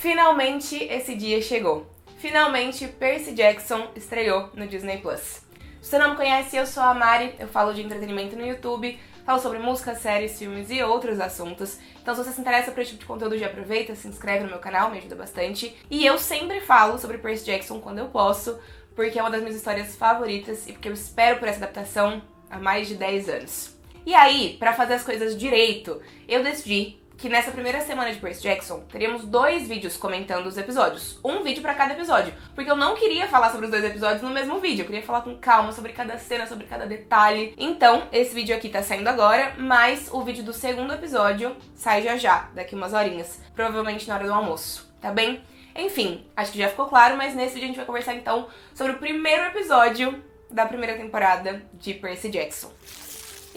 Finalmente esse dia chegou. Finalmente Percy Jackson estreou no Disney+. Se você não me conhece, eu sou a Mari, eu falo de entretenimento no YouTube, falo sobre música, séries, filmes e outros assuntos. Então se você se interessa por esse tipo de conteúdo, já aproveita, se inscreve no meu canal, me ajuda bastante. E eu sempre falo sobre Percy Jackson quando eu posso, porque é uma das minhas histórias favoritas e porque eu espero por essa adaptação há mais de 10 anos. E aí, pra fazer as coisas direito, eu decidi que nessa primeira semana de Percy Jackson, teríamos 2 vídeos comentando os episódios. Um vídeo pra cada episódio. Porque eu não queria falar sobre os 2 episódios no mesmo vídeo. Eu queria falar com calma sobre cada cena, sobre cada detalhe. Então, esse vídeo aqui tá saindo agora, mas o vídeo do segundo episódio sai já, daqui umas horinhas. Provavelmente na hora do almoço, tá bem? Enfim, acho que já ficou claro, mas nesse vídeo a gente vai conversar então sobre o primeiro episódio da primeira temporada de Percy Jackson.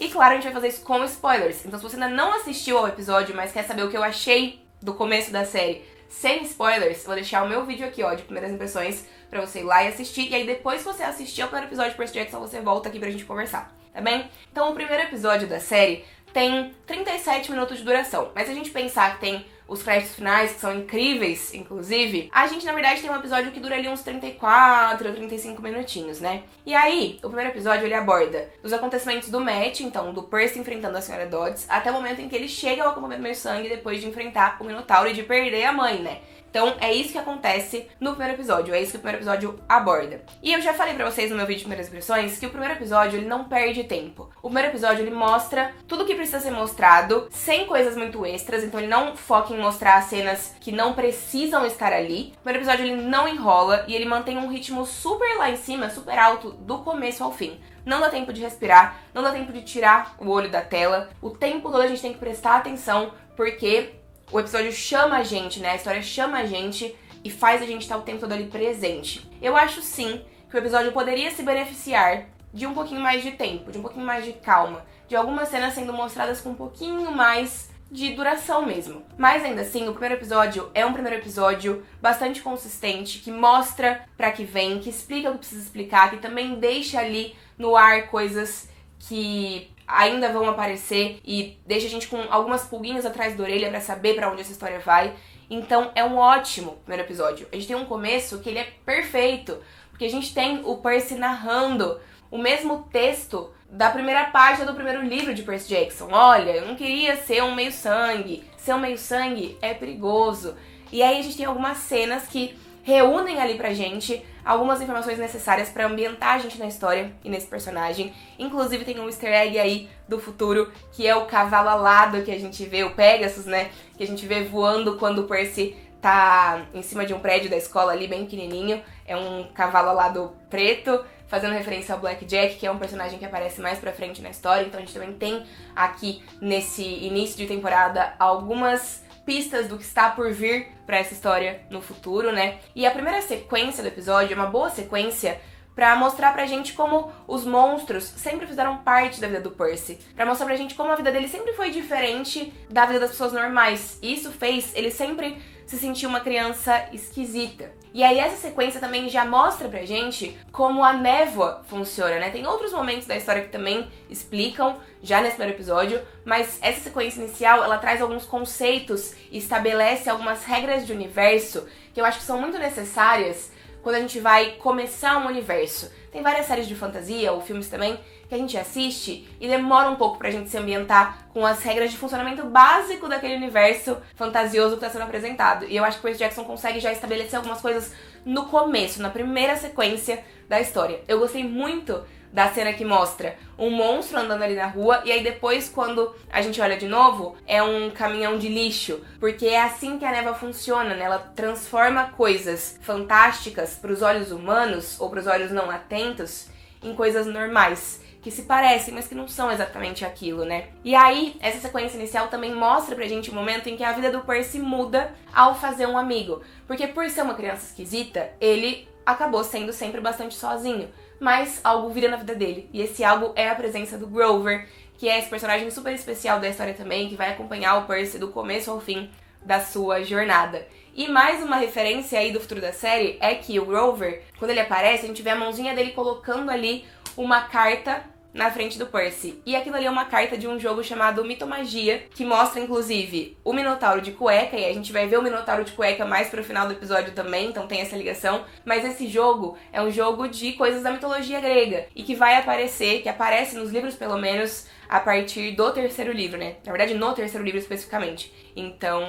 E claro, a gente vai fazer isso com spoilers. Então se você ainda não assistiu ao episódio, mas quer saber o que eu achei do começo da série sem spoilers, eu vou deixar o meu vídeo aqui, ó, de primeiras impressões, pra você ir lá e assistir. E aí depois que você assistir ao primeiro episódio de Percy Jackson, você volta aqui pra gente conversar, tá bem? Então o primeiro episódio da série tem 37 minutos de duração. Mas se a gente pensar que tem os créditos finais, que são incríveis, inclusive, a gente, na verdade, tem um episódio que dura ali uns 34, 35 minutinhos, né? E aí, o primeiro episódio, ele aborda os acontecimentos do Matt, então, do Percy enfrentando a Sra. Dodds, até o momento em que ele chega ao acampamento Meio-Sangue depois de enfrentar o Minotauro e de perder a mãe, né? Então, é isso que acontece no primeiro episódio, é isso que o primeiro episódio aborda. E eu já falei pra vocês no meu vídeo de primeiras impressões que o primeiro episódio, ele não perde tempo. O primeiro episódio, ele mostra tudo o que precisa ser mostrado, sem coisas muito extras, então ele não foca em mostrar cenas que não precisam estar ali. O primeiro episódio, ele não enrola e ele mantém um ritmo super lá em cima, super alto, do começo ao fim. Não dá tempo de respirar, não dá tempo de tirar o olho da tela. O tempo todo a gente tem que prestar atenção, porque o episódio chama a gente, né? A história chama a gente e faz a gente estar o tempo todo ali presente. Eu acho sim que o episódio poderia se beneficiar de um pouquinho mais de tempo, de um pouquinho mais de calma, de algumas cenas sendo mostradas com um pouquinho mais de duração mesmo. Mas ainda assim, o primeiro episódio é um primeiro episódio bastante consistente, que mostra pra que vem, que explica o que precisa explicar, que também deixa ali no ar coisas que ainda vão aparecer e deixa a gente com algumas pulguinhas atrás da orelha pra saber pra onde essa história vai. Então é um ótimo primeiro episódio. A gente tem um começo que ele é perfeito, porque a gente tem o Percy narrando o mesmo texto da primeira página do primeiro livro de Percy Jackson. Olha, eu não queria ser um meio-sangue. Ser um meio-sangue é perigoso. E aí a gente tem algumas cenas que reúnem ali pra gente algumas informações necessárias pra ambientar a gente na história e nesse personagem. Inclusive tem um easter egg aí do futuro, que é o cavalo alado que a gente vê, o Pegasus, né? Que a gente vê voando quando o Percy tá em cima de um prédio da escola ali, bem pequenininho. É um cavalo alado preto, fazendo referência ao Blackjack, que é um personagem que aparece mais pra frente na história. Então a gente também tem aqui, nesse início de temporada, algumas pistas do que está por vir pra essa história no futuro, né? E a primeira sequência do episódio é uma boa sequência pra mostrar pra gente como os monstros sempre fizeram parte da vida do Percy. Pra mostrar pra gente como a vida dele sempre foi diferente da vida das pessoas normais. E isso fez ele sempre se sentir uma criança esquisita. E aí essa sequência também já mostra pra gente como a névoa funciona, né? Tem outros momentos da história que também explicam, já nesse primeiro episódio, mas essa sequência inicial, ela traz alguns conceitos e estabelece algumas regras de universo que eu acho que são muito necessárias quando a gente vai começar um universo. Tem várias séries de fantasia, ou filmes também, que a gente assiste e demora um pouco pra gente se ambientar com as regras de funcionamento básico daquele universo fantasioso que tá sendo apresentado. E eu acho que o Percy Jackson consegue já estabelecer algumas coisas no começo, na primeira sequência da história. Eu gostei muito da cena que mostra um monstro andando ali na rua, e aí depois, quando a gente olha de novo, é um caminhão de lixo, porque é assim que a névoa funciona, né? Ela transforma coisas fantásticas pros olhos humanos, ou pros olhos não atentos, em coisas normais, que se parecem, mas que não são exatamente aquilo, né? E aí, essa sequência inicial também mostra pra gente o momento em que a vida do Percy muda ao fazer um amigo, porque por ser uma criança esquisita, ele acabou sendo sempre bastante sozinho. Mas algo vira na vida dele, e esse algo é a presença do Grover, que é esse personagem super especial da história também, que vai acompanhar o Percy do começo ao fim da sua jornada. E mais uma referência aí do futuro da série é que o Grover, quando ele aparece, a gente vê a mãozinha dele colocando ali uma carta na frente do Percy. E aquilo ali é uma carta de um jogo chamado Mitomagia, que mostra, inclusive, o Minotauro de cueca, e a gente vai ver o Minotauro de cueca mais pro final do episódio também, então tem essa ligação. Mas esse jogo é um jogo de coisas da mitologia grega, e que vai aparecer, que aparece nos livros pelo menos, a partir do terceiro livro, né? Na verdade, no terceiro livro especificamente. Então,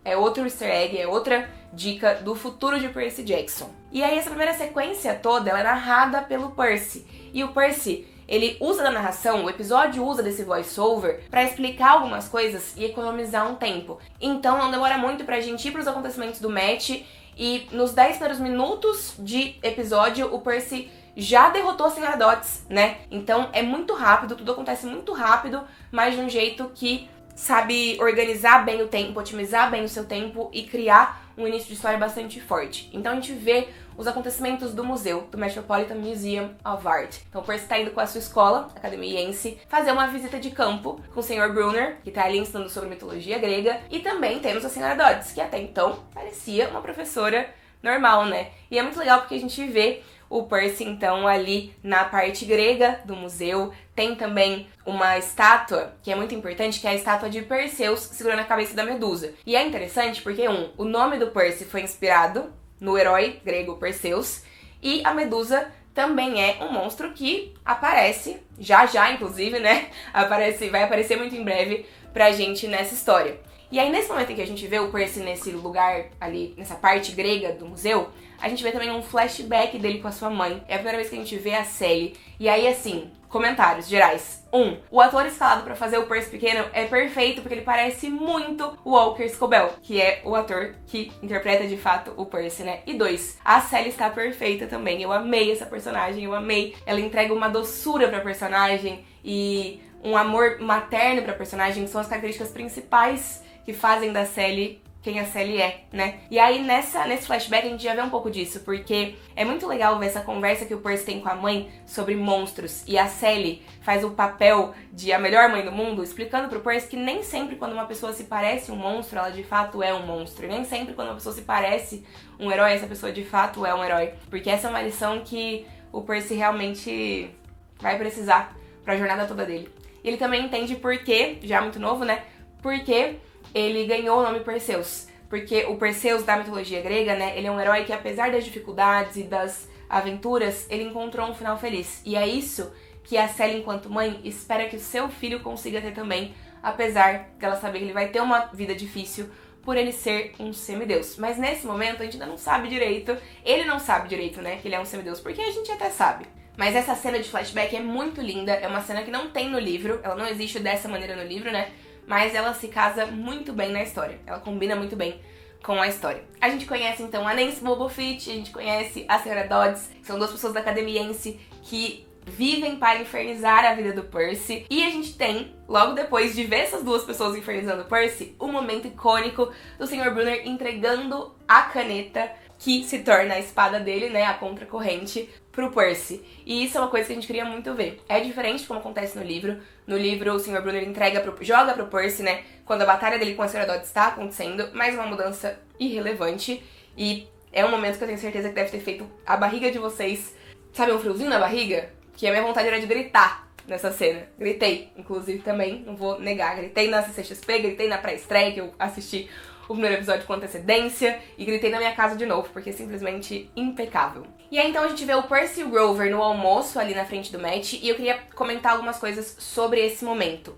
é outro easter egg, é outra dica do futuro de Percy Jackson. E aí, essa primeira sequência toda, ela é narrada pelo Percy. E o Percy, ele usa da narração, o episódio usa desse voice-over pra explicar algumas coisas e economizar um tempo. Então, não demora muito pra gente ir pros acontecimentos do match e nos 10 primeiros minutos de episódio, o Percy já derrotou a Senhora Dots, né? Então é muito rápido, tudo acontece muito rápido, mas de um jeito que sabe organizar bem o tempo, otimizar bem o seu tempo e criar um início de história bastante forte. Então a gente vê os acontecimentos do museu, do Metropolitan Museum of Art. Então o Percy tá indo com a sua escola, academiense, fazer uma visita de campo com o Sr. Brunner, que tá ali ensinando sobre mitologia grega, e também temos a Senhora Dodds, que até então parecia uma professora normal, né? E é muito legal porque a gente vê o Percy, então, ali na parte grega do museu. Tem também uma estátua, que é muito importante, que é a estátua de Perseus segurando a cabeça da Medusa. E é interessante porque, o nome do Percy foi inspirado no herói grego Perseus, e a Medusa também é um monstro que aparece, já inclusive, né? Vai aparecer muito em breve pra gente nessa história. E aí, nesse momento em que a gente vê o Percy nesse lugar ali, nessa parte grega do museu, a gente vê também um flashback dele com a sua mãe. É a primeira vez que a gente vê a Sally. E aí, assim, comentários gerais. O ator escalado pra fazer o Percy pequeno é perfeito porque ele parece muito o Walker Scobell, que é o ator que interpreta de fato o Percy, né? E 2, a Sally está perfeita também. Eu amei essa personagem, eu amei. Ela entrega uma doçura pra personagem e um amor materno pra personagem, que são as características principais que fazem da Sally quem a Sally é, né? E aí, nesse flashback, a gente já vê um pouco disso, porque é muito legal ver essa conversa que o Percy tem com a mãe sobre monstros, e a Sally faz o papel de a melhor mãe do mundo, explicando pro Percy que nem sempre quando uma pessoa se parece um monstro, ela de fato é um monstro, e nem sempre quando uma pessoa se parece um herói, essa pessoa de fato é um herói, porque essa é uma lição que o Percy realmente vai precisar pra jornada toda dele. E ele também entende por quê, já muito novo, né? Porque ele ganhou o nome Perseus, porque o Perseus da mitologia grega, né, ele é um herói que apesar das dificuldades e das aventuras, ele encontrou um final feliz. E é isso que a Sally, enquanto mãe, espera que o seu filho consiga ter também, apesar dela saber que ele vai ter uma vida difícil por ele ser um semideus. Mas nesse momento a gente ainda não sabe direito, ele não sabe direito, né, que ele é um semideus, porque a gente até sabe. Mas essa cena de flashback é muito linda, é uma cena que não tem no livro, ela não existe dessa maneira no livro, né, mas ela se casa muito bem na história. Ela combina muito bem com a história. A gente conhece, então, a Nancy Bobofit, a gente conhece a Senhora Dodds, que são duas pessoas da academiense que vivem para infernizar a vida do Percy. E a gente tem, logo depois de ver essas duas pessoas infernizando o Percy, o momento icônico do Sr. Brunner entregando a caneta que se torna a espada dele, né, a contracorrente, pro Percy. E isso é uma coisa que a gente queria muito ver. É diferente de como acontece no livro. No livro, o Sr. Brunner joga pro Percy, né, quando a batalha dele com a Senhora Dodds está acontecendo, mas uma mudança irrelevante. E é um momento que eu tenho certeza que deve ter feito a barriga de vocês, sabe, um friozinho na barriga? Que a minha vontade era de gritar nessa cena. Gritei, inclusive, também, não vou negar. Gritei na CCXP, gritei na pré-estreia, que eu assisti o primeiro episódio com antecedência, e gritei na minha casa de novo, porque é simplesmente impecável. E aí então a gente vê o Percy e o Grover no almoço ali na frente do match, e eu queria comentar algumas coisas sobre esse momento.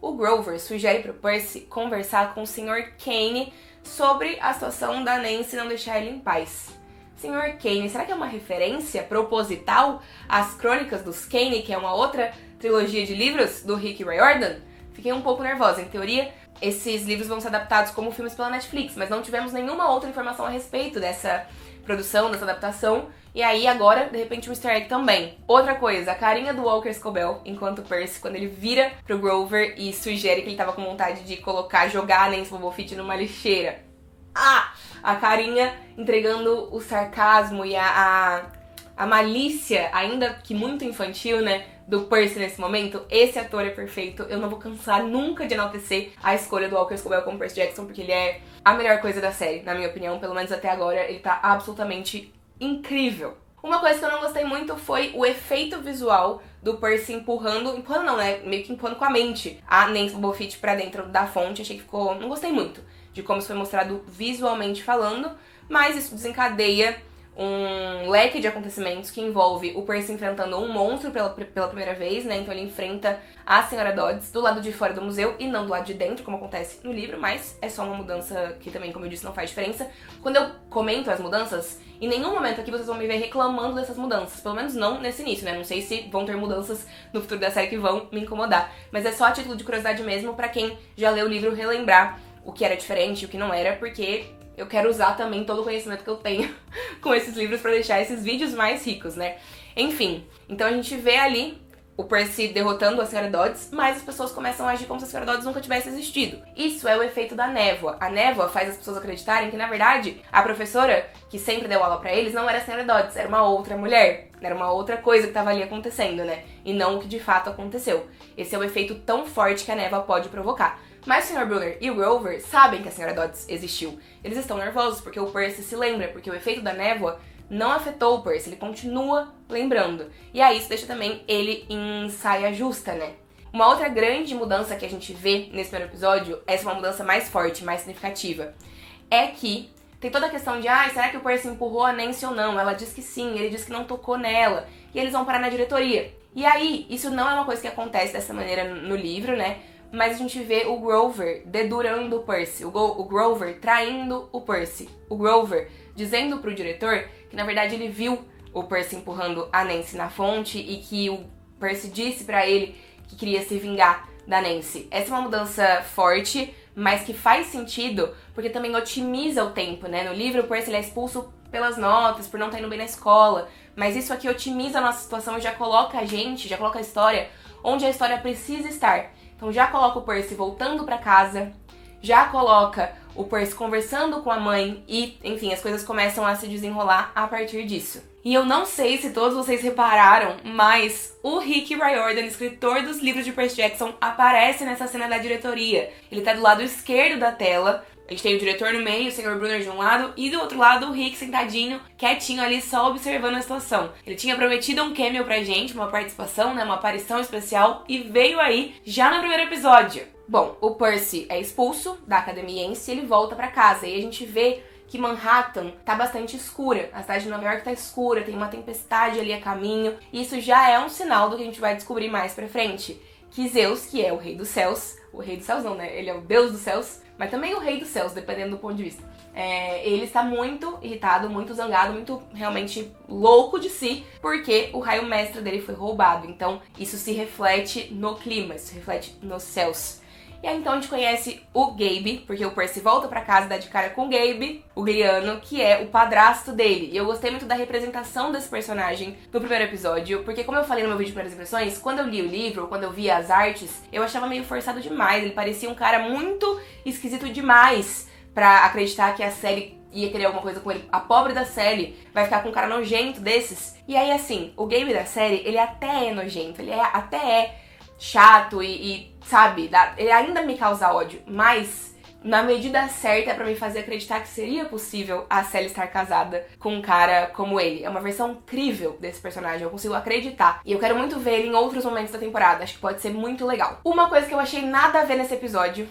O Grover sugere pro Percy conversar com o Sr. Kane sobre a situação da Nancy não deixar ele em paz. Sr. Kane, será que é uma referência proposital às Crônicas dos Kane, que é uma outra trilogia de livros do Rick Riordan? Fiquei um pouco nervosa. Em teoria, esses livros vão ser adaptados como filmes pela Netflix, mas não tivemos nenhuma outra informação a respeito dessa produção, dessa adaptação. E aí, agora, de repente, um easter egg também. Outra coisa, a carinha do Walker Scobell, enquanto Percy, quando ele vira pro Grover e sugere que ele tava com vontade de jogar a Nancy Bobofit numa lixeira. A carinha entregando o sarcasmo e a malícia, ainda que muito infantil, né, do Percy nesse momento. Esse ator é perfeito. Eu não vou cansar nunca de enaltecer a escolha do Walker Scobell como Percy Jackson, porque ele é a melhor coisa da série, na minha opinião. Pelo menos até agora, ele tá absolutamente incrível. Uma coisa que eu não gostei muito foi o efeito visual do Percy empurrando não, né, meio que empurrando com a mente a Nancy Bullfit pra dentro da fonte. Achei que ficou, não gostei muito de como isso foi mostrado visualmente falando, mas isso desencadeia um leque de acontecimentos que envolve o Percy enfrentando um monstro pela primeira vez, né? Então ele enfrenta a Senhora Dodds do lado de fora do museu e não do lado de dentro, como acontece no livro, mas é só uma mudança que também, como eu disse, não faz diferença. Quando eu comento as mudanças, em nenhum momento aqui vocês vão me ver reclamando dessas mudanças, pelo menos não nesse início, né? Não sei se vão ter mudanças no futuro da série que vão me incomodar, mas é só a título de curiosidade mesmo pra quem já leu o livro relembrar o que era diferente e o que não era, porque eu quero usar também todo o conhecimento que eu tenho com esses livros pra deixar esses vídeos mais ricos, né? Enfim, então a gente vê ali o Percy derrotando a Senhora Dodds, mas as pessoas começam a agir como se a Senhora Dodds nunca tivesse existido. Isso é o efeito da névoa. A névoa faz as pessoas acreditarem que, na verdade, a professora que sempre deu aula pra eles não era a Senhora Dodds, era uma outra mulher. Era uma outra coisa que tava ali acontecendo, né? E não o que de fato aconteceu. Esse é o efeito tão forte que a névoa pode provocar. Mas o Sr. Brunner e o Grover sabem que a Senhora Dodds existiu. Eles estão nervosos porque o Percy se lembra, porque o efeito da névoa não afetou o Percy, ele continua lembrando. E aí isso deixa também ele em saia justa, né? Uma outra grande mudança que a gente vê nesse primeiro episódio, essa é uma mudança mais forte, mais significativa, é que tem toda a questão de, será que o Percy empurrou a Nancy ou não? Ela diz que sim, ele diz que não tocou nela, e eles vão parar na diretoria. E aí, isso não é uma coisa que acontece dessa maneira no livro, né? Mas a gente vê o Grover dedurando o Percy, o Grover traindo o Percy, o Grover dizendo pro diretor que na verdade ele viu o Percy empurrando a Nancy na fonte e que o Percy disse pra ele que queria se vingar da Nancy. Essa é uma mudança forte, mas que faz sentido porque também otimiza o tempo, né? No livro o Percy ele é expulso pelas notas, por não estar indo bem na escola, mas isso aqui otimiza a nossa situação e já coloca a gente, já coloca a história onde a história precisa estar. Então já coloca o Percy voltando pra casa, já coloca o Percy conversando com a mãe e, enfim, as coisas começam a se desenrolar a partir disso. E eu não sei se todos vocês repararam, mas o Rick Riordan, escritor dos livros de Percy Jackson, aparece nessa cena da diretoria. Ele tá do lado esquerdo da tela. A gente tem o diretor no meio, o Sr. Brunner de um lado, e do outro lado o Rick sentadinho, quietinho ali, só observando a situação. Ele tinha prometido um cameo pra gente, uma participação, né, uma aparição especial, e veio aí já no primeiro episódio. Bom, o Percy é expulso da Academiense e ele volta pra casa, e a gente vê que Manhattan tá bastante escura. A cidade de Nova York tá escura, tem uma tempestade ali a caminho, e isso já é um sinal do que a gente vai descobrir mais pra frente. Que Zeus, que é o rei dos céus não, né, ele é o deus dos céus, mas também o rei dos céus, dependendo do ponto de vista. Ele está muito irritado, muito zangado, muito realmente louco de si, porque o raio mestre dele foi roubado. Então isso se reflete no clima, isso se reflete nos céus. E aí então a gente conhece o Gabe, porque o Percy volta pra casa e dá de cara com o Gabe, o Gliano, que é o padrasto dele. E eu gostei muito da representação desse personagem no primeiro episódio, porque como eu falei no meu vídeo de primeiras impressões, quando eu li o livro, quando eu via as artes, eu achava meio forçado demais. Ele parecia um cara muito esquisito demais pra acreditar que a Sally ia querer alguma coisa com ele. A pobre da Sally vai ficar com um cara nojento desses. E aí assim, o Gabe da série, ele até é nojento, ele até é chato e sabe, ele ainda me causa ódio, mas na medida certa é pra me fazer acreditar que seria possível a Sally estar casada com um cara como ele. É uma versão incrível desse personagem, eu consigo acreditar. E eu quero muito ver ele em outros momentos da temporada, acho que pode ser muito legal. Uma coisa que eu achei nada a ver nesse episódio,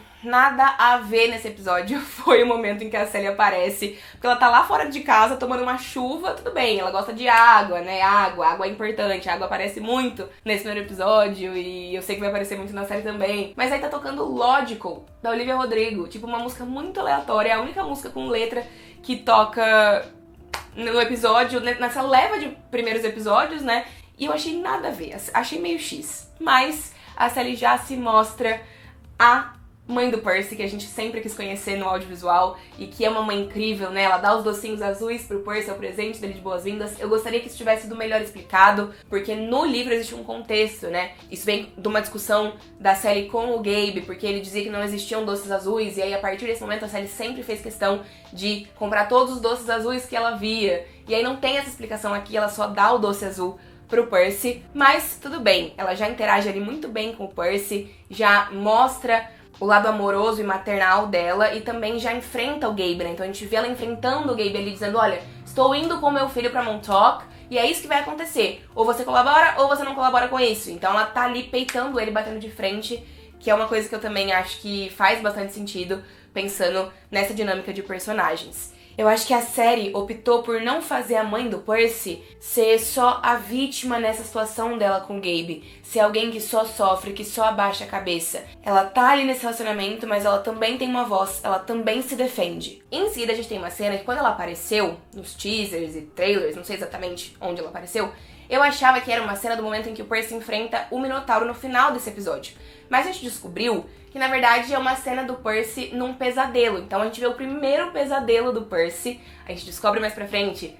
foi o momento em que a Sally aparece, porque ela tá lá fora de casa tomando uma chuva, tudo bem, ela gosta de água, né, água é importante, a água aparece muito nesse primeiro episódio e eu sei que vai aparecer muito na série também, mas aí tá tocando Logical, da Olivia Rodrigo, tipo uma música muito aleatória, é a única música com letra que toca no episódio, nessa leva de primeiros episódios, né, e eu achei nada a ver, achei meio X, mas a Sally já se mostra a mãe do Percy, que a gente sempre quis conhecer no audiovisual e que é uma mãe incrível, né? Ela dá os docinhos azuis pro Percy, é o presente dele de boas-vindas. Eu gostaria que isso tivesse sido melhor explicado, porque no livro existe um contexto, né? Isso vem de uma discussão da Sally com o Gabe, porque ele dizia que não existiam doces azuis, e aí a partir desse momento a Sally sempre fez questão de comprar todos os doces azuis que ela via. E aí não tem essa explicação aqui, ela só dá o doce azul pro Percy, mas tudo bem, ela já interage ali muito bem com o Percy, já mostra o lado amoroso e maternal dela e também já enfrenta o Gabe, né? Então a gente vê ela enfrentando o Gabe ali, dizendo, olha, estou indo com meu filho pra Montauk e é isso que vai acontecer. Ou você colabora ou você não colabora com isso. Então ela tá ali peitando ele, batendo de frente, que é uma coisa que eu também acho que faz bastante sentido, pensando nessa dinâmica de personagens. Eu acho que a série optou por não fazer a mãe do Percy ser só a vítima nessa situação dela com o Gabe, ser alguém que só sofre, que só abaixa a cabeça. Ela tá ali nesse relacionamento, mas ela também tem uma voz, ela também se defende. Em seguida a gente tem uma cena que quando ela apareceu, nos teasers e trailers, não sei exatamente onde ela apareceu, eu achava que era uma cena do momento em que o Percy enfrenta o Minotauro no final desse episódio. Mas a gente descobriu que na verdade é uma cena do Percy num pesadelo. Então a gente vê o primeiro pesadelo do Percy. A gente descobre mais pra frente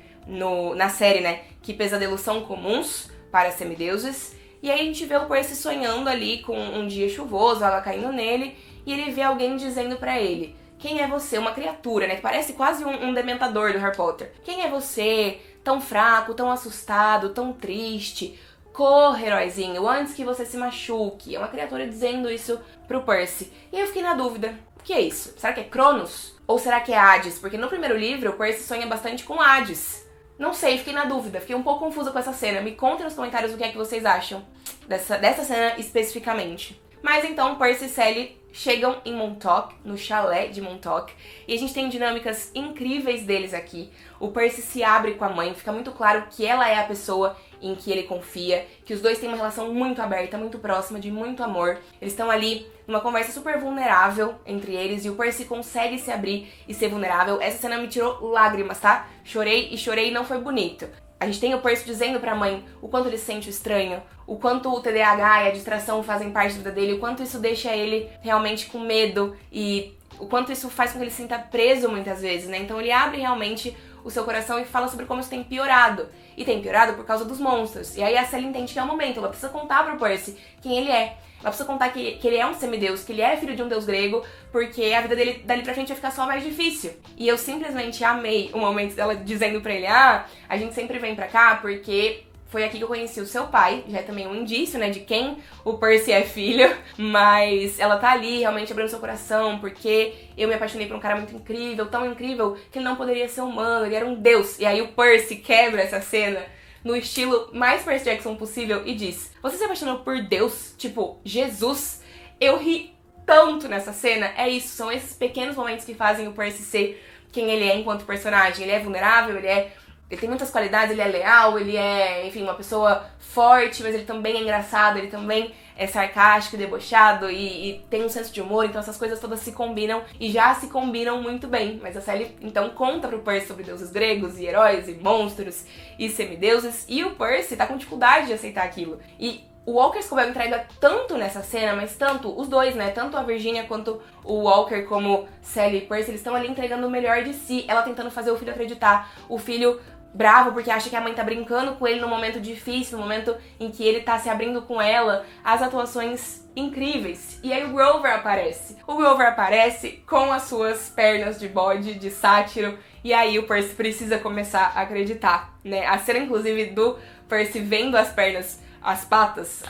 na série, né, que pesadelos são comuns para semideuses. E aí a gente vê o Percy sonhando ali com um dia chuvoso, água caindo nele, e ele vê alguém dizendo pra ele: quem é você? Uma criatura, né, que parece quase um dementador do Harry Potter. Quem é você? Tão fraco, tão assustado, tão triste. Corre, heróizinho, antes que você se machuque. É uma criatura dizendo isso pro Percy. E aí eu fiquei na dúvida. O que é isso? Será que é Cronos? Ou será que é Hades? Porque no primeiro livro, o Percy sonha bastante com Hades. Não sei, fiquei na dúvida. Fiquei um pouco confusa com essa cena. Me contem nos comentários o que é que vocês acham dessa cena especificamente. Mas então, Percy e Sally chegam em Montauk, no chalé de Montauk, e a gente tem dinâmicas incríveis deles aqui. O Percy se abre com a mãe, fica muito claro que ela é a pessoa em que ele confia, que os dois têm uma relação muito aberta, muito próxima, de muito amor. Eles estão ali numa conversa super vulnerável entre eles, e o Percy consegue se abrir e ser vulnerável. Essa cena me tirou lágrimas, tá? Chorei e não foi bonito. A gente tem o Percy dizendo pra mãe o quanto ele sente o estranho, o quanto o TDAH e a distração fazem parte da vida dele, o quanto isso deixa ele realmente com medo e o quanto isso faz com que ele se sinta preso muitas vezes, né? Então ele abre realmente o seu coração e fala sobre como isso tem piorado. E tem piorado por causa dos monstros. E aí a Sally entende que é o momento, ela precisa contar pro Percy quem ele é. Ela precisa contar que ele é um semideus, que ele é filho de um deus grego, porque a vida dele dali pra frente vai ficar só mais difícil. E eu simplesmente amei o momento dela dizendo pra ele: a gente sempre vem pra cá porque foi aqui que eu conheci o seu pai, já é também um indício, né, de quem o Percy é filho, mas ela tá ali realmente abrindo seu coração, porque eu me apaixonei por um cara muito incrível, tão incrível, que ele não poderia ser humano, ele era um deus. E aí o Percy quebra essa cena no estilo mais Percy Jackson possível e diz: você se apaixonou por Deus? Tipo, Jesus? Eu ri tanto nessa cena. É isso, são esses pequenos momentos que fazem o Percy ser quem ele é enquanto personagem. Ele é vulnerável, ele tem muitas qualidades, ele é leal, ele é, enfim, uma pessoa forte, mas ele também é engraçado, ele também é sarcástico, debochado e tem um senso de humor, então essas coisas todas se combinam e já se combinam muito bem. Mas a Sally então conta pro Percy sobre deuses gregos e heróis e monstros e semideuses, e o Percy tá com dificuldade de aceitar aquilo. E o Walker Scobell entrega tanto nessa cena, mas tanto, os dois, né, tanto a Virginia quanto o Walker, como Sally e Percy, eles estão ali entregando o melhor de si, ela tentando fazer o filho acreditar, o filho bravo porque acha que a mãe tá brincando com ele no momento difícil, no momento em que ele tá se abrindo com ela, as atuações incríveis. E aí o Grover aparece. O Grover aparece com as suas pernas de bode, de sátiro, e aí o Percy precisa começar a acreditar, né? A cena, inclusive, do Percy vendo as pernas, as patas,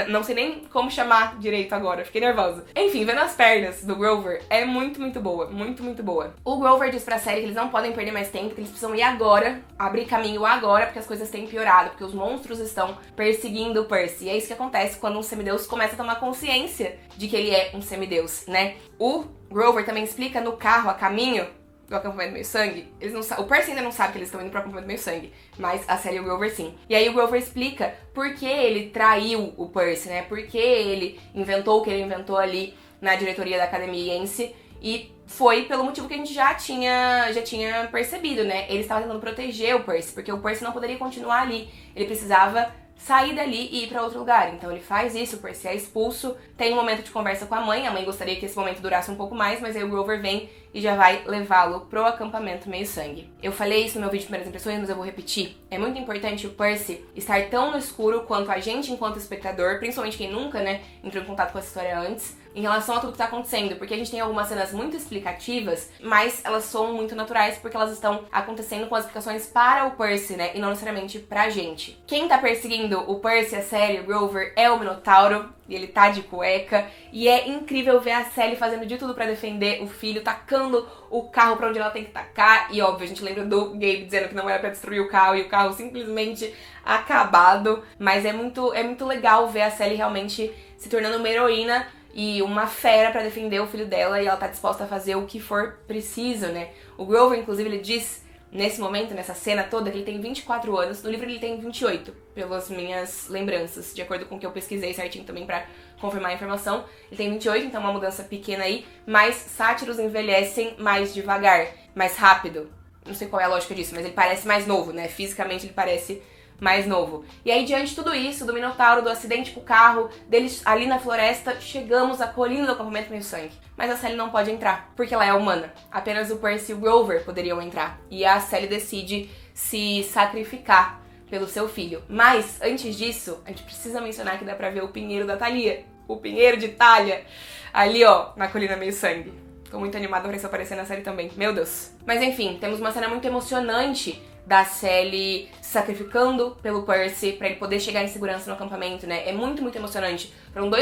não sei nem como chamar direito agora, fiquei nervosa. Enfim, vendo as pernas do Grover é muito, muito boa, muito, muito boa. O Grover diz pra série que eles não podem perder mais tempo, que eles precisam ir agora, abrir caminho agora, porque as coisas têm piorado, porque os monstros estão perseguindo o Percy. E é isso que acontece quando um semideus começa a tomar consciência de que ele é um semideus, né? O Grover também explica no carro, a caminho do acampamento meio-sangue, o Percy ainda não sabe que eles estão indo pro acampamento meio-sangue, mas a Sally e o Grover sim. E aí o Grover explica por que ele traiu o Percy, né? Por que ele inventou o que ele inventou ali na diretoria da academia Yense, e foi pelo motivo que a gente já tinha percebido, né? Ele estava tentando proteger o Percy, porque o Percy não poderia continuar ali, ele precisava sair dali e ir pra outro lugar. Então ele faz isso, o Percy é expulso, tem um momento de conversa com a mãe gostaria que esse momento durasse um pouco mais, mas aí o Grover vem e já vai levá-lo pro acampamento meio-sangue. Eu falei isso no meu vídeo de primeiras impressões, mas eu vou repetir. É muito importante o Percy estar tão no escuro quanto a gente enquanto espectador, principalmente quem nunca, né, entrou em contato com essa história antes. em relação a tudo que tá acontecendo, porque a gente tem algumas cenas muito explicativas, mas elas são muito naturais porque elas estão acontecendo com as explicações para o Percy, né, e não necessariamente pra gente. Quem tá perseguindo o Percy, a Sally, o Grover, é o Minotauro, e ele tá de cueca, e é incrível ver a Sally fazendo de tudo pra defender o filho, tacando o carro pra onde ela tem que tacar, e óbvio, a gente lembra do Gabe dizendo que não era pra destruir o carro, e o carro simplesmente acabado, mas é muito legal ver a Sally realmente se tornando uma heroína e uma fera pra defender o filho dela, e ela tá disposta a fazer o que for preciso, né? O Grover, inclusive, ele diz nesse momento, nessa cena toda, que ele tem 24 anos. No livro ele tem 28, pelas minhas lembranças, de acordo com o que eu pesquisei certinho também pra confirmar a informação. Ele tem 28, então uma mudança pequena aí, mas sátiros envelhecem mais devagar, mais rápido. Não sei qual é a lógica disso, mas ele parece mais novo, né? Fisicamente ele parece mais novo. E aí, diante de tudo isso, do Minotauro, do acidente com o carro, deles ali na floresta, chegamos à colina do acampamento Meio-Sangue. Mas a Sally não pode entrar, porque ela é humana. Apenas o Percy e o Grover poderiam entrar. E a Sally decide se sacrificar pelo seu filho. Mas, antes disso, a gente precisa mencionar que dá pra ver o pinheiro da Thalia. O pinheiro de Thalia. Ali, ó, na colina Meio-Sangue. Tô muito animada pra isso aparecer na série também. Meu Deus. Mas enfim, temos uma cena muito emocionante da Sally se sacrificando pelo Percy pra ele poder chegar em segurança no acampamento, né? É muito emocionante.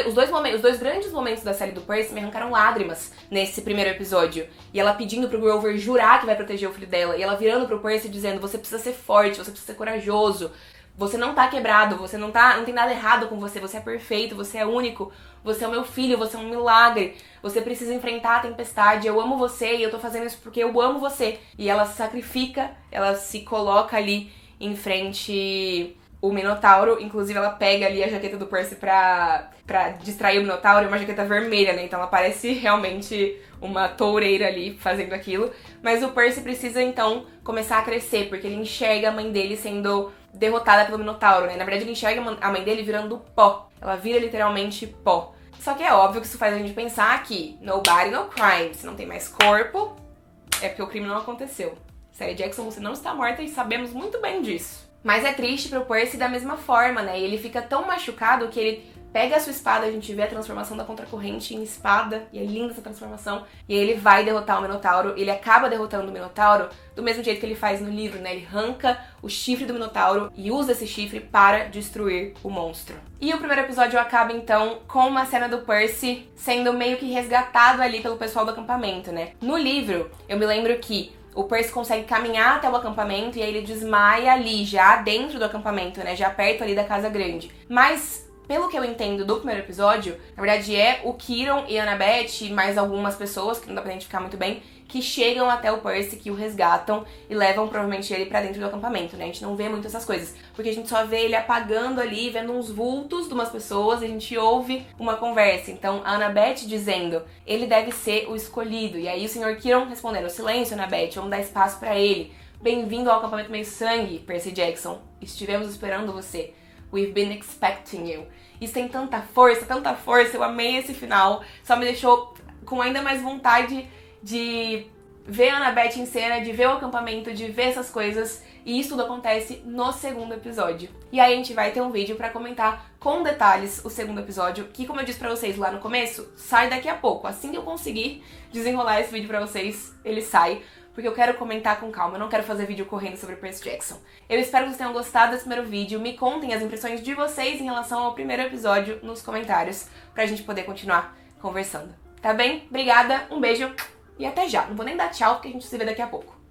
Os dois grandes momentos da Sally e do Percy me arrancaram lágrimas nesse primeiro episódio. E ela pedindo pro Grover jurar que vai proteger o filho dela. E ela virando pro Percy dizendo: você precisa ser forte, você precisa ser corajoso. Você não tá quebrado, você não tem nada errado com você é perfeito, você é único, você é o meu filho, você é um milagre, você precisa enfrentar a tempestade, eu amo você e eu tô fazendo isso porque eu amo você. E ela se sacrifica, ela se coloca ali em frente o Minotauro, inclusive ela pega ali a jaqueta do Percy pra distrair o Minotauro, é uma jaqueta vermelha, né, então ela parece realmente uma toureira ali fazendo aquilo. Mas o Percy precisa então começar a crescer, porque ele enxerga a mãe dele sendo derrotada pelo Minotauro, né? Na verdade, ele enxerga a mãe dele virando pó. Ela vira literalmente pó. Só que é óbvio que isso faz a gente pensar que nobody, no crime. Se não tem mais corpo, é porque o crime não aconteceu. Sally Jackson, você não está morta e sabemos muito bem disso. Mas é triste pro Percy da mesma forma, né? E ele fica tão machucado que ele pega a sua espada, a gente vê a transformação da contracorrente em espada, e é linda essa transformação, e aí ele vai derrotar o Minotauro, ele acaba derrotando o Minotauro do mesmo jeito que ele faz no livro, né? Ele arranca o chifre do Minotauro e usa esse chifre para destruir o monstro. E o primeiro episódio acaba, então, com uma cena do Percy sendo meio que resgatado ali pelo pessoal do acampamento, né? No livro, eu me lembro que o Percy consegue caminhar até o acampamento e aí ele desmaia ali, já dentro do acampamento, né? Já perto ali da Casa Grande. Mas pelo que eu entendo do primeiro episódio, na verdade é o Kieran e a Annabeth e mais algumas pessoas, que não dá pra identificar muito bem, que chegam até o Percy, que o resgatam e levam provavelmente ele pra dentro do acampamento, né? A gente não vê muito essas coisas, porque a gente só vê ele apagando ali, vendo uns vultos de umas pessoas e a gente ouve uma conversa. Então a Annabeth dizendo: ele deve ser o escolhido. E aí o Sr. Kieran respondendo: silêncio, Annabeth, vamos dar espaço pra ele. Bem-vindo ao acampamento Meio-Sangue, Percy Jackson. Estivemos esperando você. We've been expecting you. Isso tem tanta força, eu amei esse final. Só me deixou com ainda mais vontade de ver a Annabeth em cena, de ver o acampamento, de ver essas coisas. E isso tudo acontece no segundo episódio. E aí a gente vai ter um vídeo pra comentar com detalhes o segundo episódio, que, como eu disse pra vocês lá no começo, sai daqui a pouco. Assim que eu conseguir desenrolar esse vídeo pra vocês, ele sai, porque eu quero comentar com calma, eu não quero fazer vídeo correndo sobre Percy Jackson. Eu espero que vocês tenham gostado desse primeiro vídeo, me contem as impressões de vocês em relação ao primeiro episódio nos comentários, pra gente poder continuar conversando. Tá bem? Obrigada, um beijo e até já. Não vou nem dar tchau, porque a gente se vê daqui a pouco.